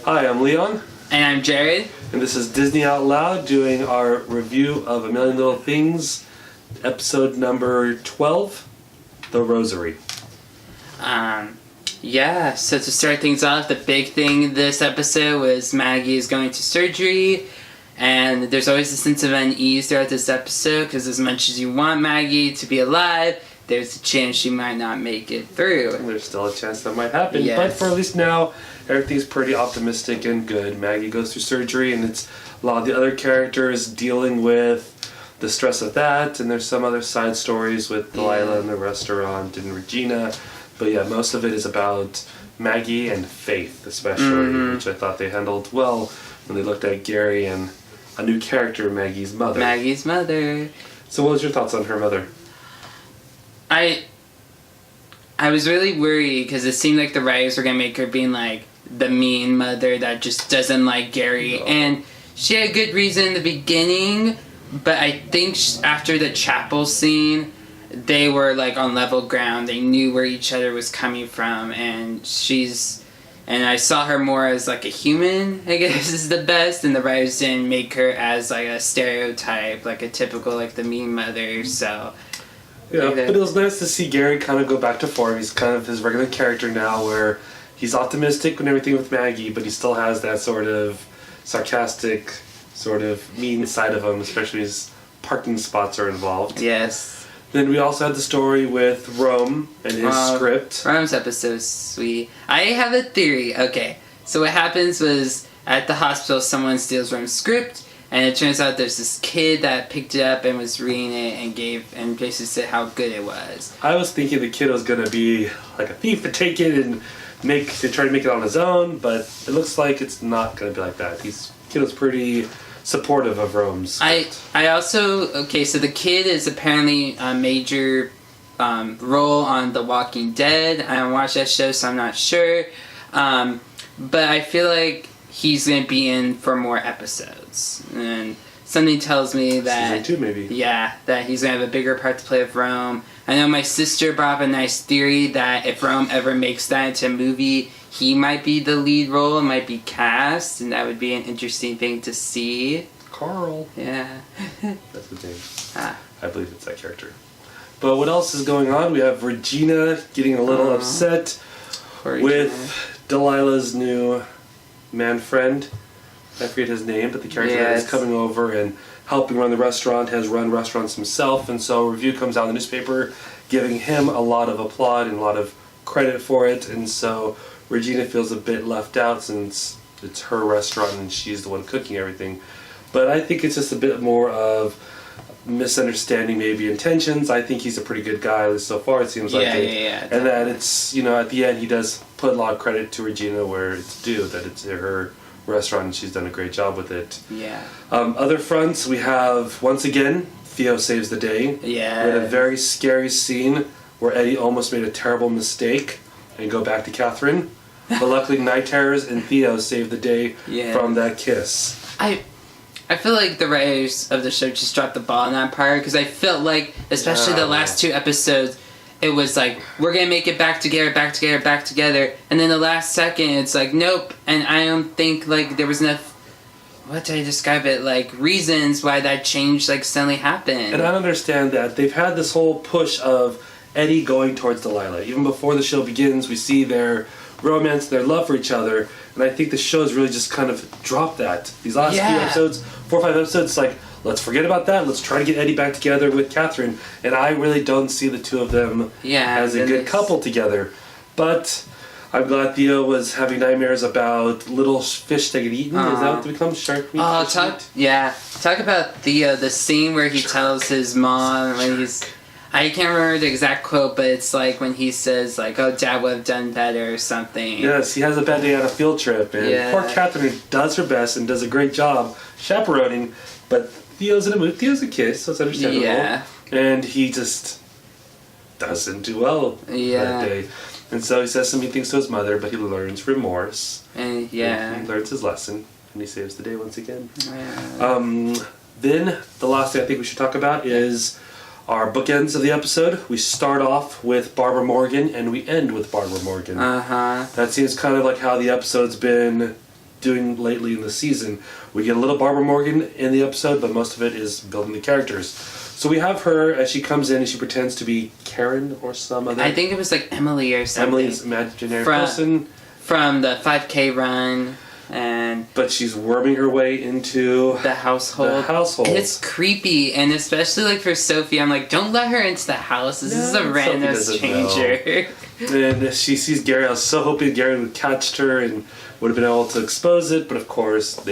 Hi, I'm Leon. And I'm Jared. And this is Disney Out Loud doing our review of A Million Little Things, episode number 12, The Rosary. So to start things off, the big thing this episode was Maggie is going to surgery. And there's always a sense of unease throughout this episode because as much as you want Maggie to be alive, there's a chance she might not make it through. And there's still a chance that might happen. Yes. But for at least now, everything's pretty optimistic and good. Maggie goes through surgery and it's a lot of the other characters dealing with the stress of that. And there's some other side stories with Delilah in the restaurant and Regina. But yeah, most of it is about Maggie and Faith especially, which I thought they handled well when they looked at Gary and a new character, Maggie's mother. Maggie's mother. So what was your thoughts on her mother? I was really worried because it seemed like the writers were going to make her being like the mean mother that just doesn't like Gary. No. And she had a good reason in the beginning, but I think after the chapel scene, they were like on level ground. They knew where each other was coming from, and I saw her more as like a human, I guess is the best, and the writers didn't make her as like a stereotype, like a typical like the mean mother, so... Yeah, but it was nice to see Gary kind of go back to form. He's kind of his regular character now where he's optimistic and everything with Maggie, but he still has that sort of sarcastic, sort of mean side of him, especially his parking spots are involved. Yes. Then we also had the story with Rome and his script. Rome's episode's sweet. I have a theory. Okay, so what happens was at the hospital someone steals Rome's script, and it turns out there's this kid that picked it up and was reading it and basically said how good it was. I was thinking the kid was going to be like a thief to take it and try to make it on his own, but it looks like it's not going to be like that. The kid was pretty supportive of Rome's. So the kid is apparently a major role on The Walking Dead. I don't watch that show, so I'm not sure. But I feel like he's going to be in for more episodes. And something tells me that... Season 2, maybe. Yeah, that he's going to have a bigger part to play with Rome. I know my sister brought up a nice theory that if Rome ever makes that into a movie, he might be the lead role, might be cast, and that would be an interesting thing to see. Carl. Yeah. That's the name. I believe it's that character. But what else is going on? We have Regina getting a little upset with Delilah's new man friend. I forget his name, but the character that is coming over and helping run the restaurant, has run restaurants himself, and so a review comes out in the newspaper giving him a lot of applaud and a lot of credit for it, and so Regina feels a bit left out since it's her restaurant and she's the one cooking everything. But I think it's just a bit more of misunderstanding maybe intentions. I think he's a pretty good guy, at least so far it seems like it. Yeah. And that it's, at the end he does put a lot of credit to Regina where it's due, that it's her restaurant and she's done a great job with it. Yeah. Other fronts, we have, once again, Theo saves the day. Yeah. We had a very scary scene where Eddie almost made a terrible mistake and go back to Catherine. But luckily Night Terrors and Theo saved the day from that kiss. I feel like the writers of the show just dropped the ball on that part because I felt like, especially the last two episodes, it was like, we're going to make it back together, and then the last second, it's like, nope, and I don't think, like, there was enough, what did I describe it, like, reasons why that change, like, suddenly happened. And I understand that. They've had this whole push of Eddie going towards Delilah. Even before the show begins, we see their romance, their love for each other, and I think the show's really just kind of dropped that. These last few episodes, 4 or 5 episodes, like, let's forget about that. Let's try to get Eddie back together with Catherine. And I really don't see the two of them as a good couple together. But I'm glad Theo was having nightmares about little fish that get eaten. Is that what it becomes? Shark meat? Talk about Theo, the scene where he tells his mom when he's... I can't remember the exact quote, but it's like when he says, like, oh, Dad would have done better or something. Yes, he has a bad day on a field trip. And poor Catherine does her best and does a great job chaperoning, but Theo's in a mood. Theo's a kid, so it's understandable. Yeah. And he just doesn't do well that day. And so he says some mean things to his mother, but he learns remorse. And he learns his lesson, and he saves the day once again. Yeah. Then, the last thing I think we should talk about is our bookends of the episode. We start off with Barbara Morgan, and we end with Barbara Morgan. That seems kind of like how the episode's been doing lately in the season. We get a little Barbara Morgan in the episode, but most of it is building the characters. So we have her as she comes in and she pretends to be Karen or some other... I think it was like Emily or something. Emily's imaginary person. From the 5K run. But she's worming her way into the household. And it's creepy, and especially like for Sophie, I'm like, don't let her into the house. This is a random stranger. And she sees Gary. I was so hoping Gary would catch her and would have been able to expose it, but of course,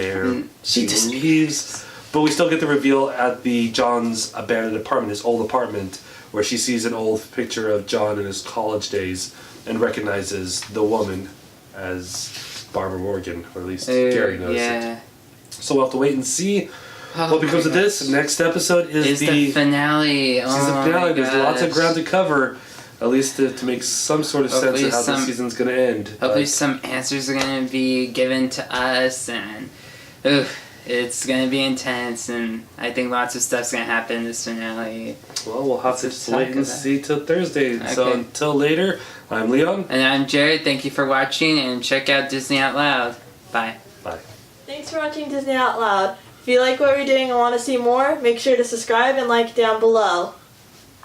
she leaves. But we still get the reveal at John's abandoned apartment, his old apartment, where she sees an old picture of John in his college days and recognizes the woman as Barbara Morgan, or at least Gary knows it. So we'll have to wait and see what becomes of this. Next episode is the finale. Season finale. There's lots of ground to cover, at least to make some sort of sense of how the season's going to end. Hopefully some answers are going to be given to us, and it's going to be intense, and I think lots of stuff's going to happen in this finale. Well, we'll have to just wait and see till Thursday. Okay. So until later, I'm Leon. And I'm Jared. Thank you for watching, and check out Disney Out Loud. Bye. Bye. Thanks for watching Disney Out Loud. If you like what we're doing and want to see more, make sure to subscribe and like down below.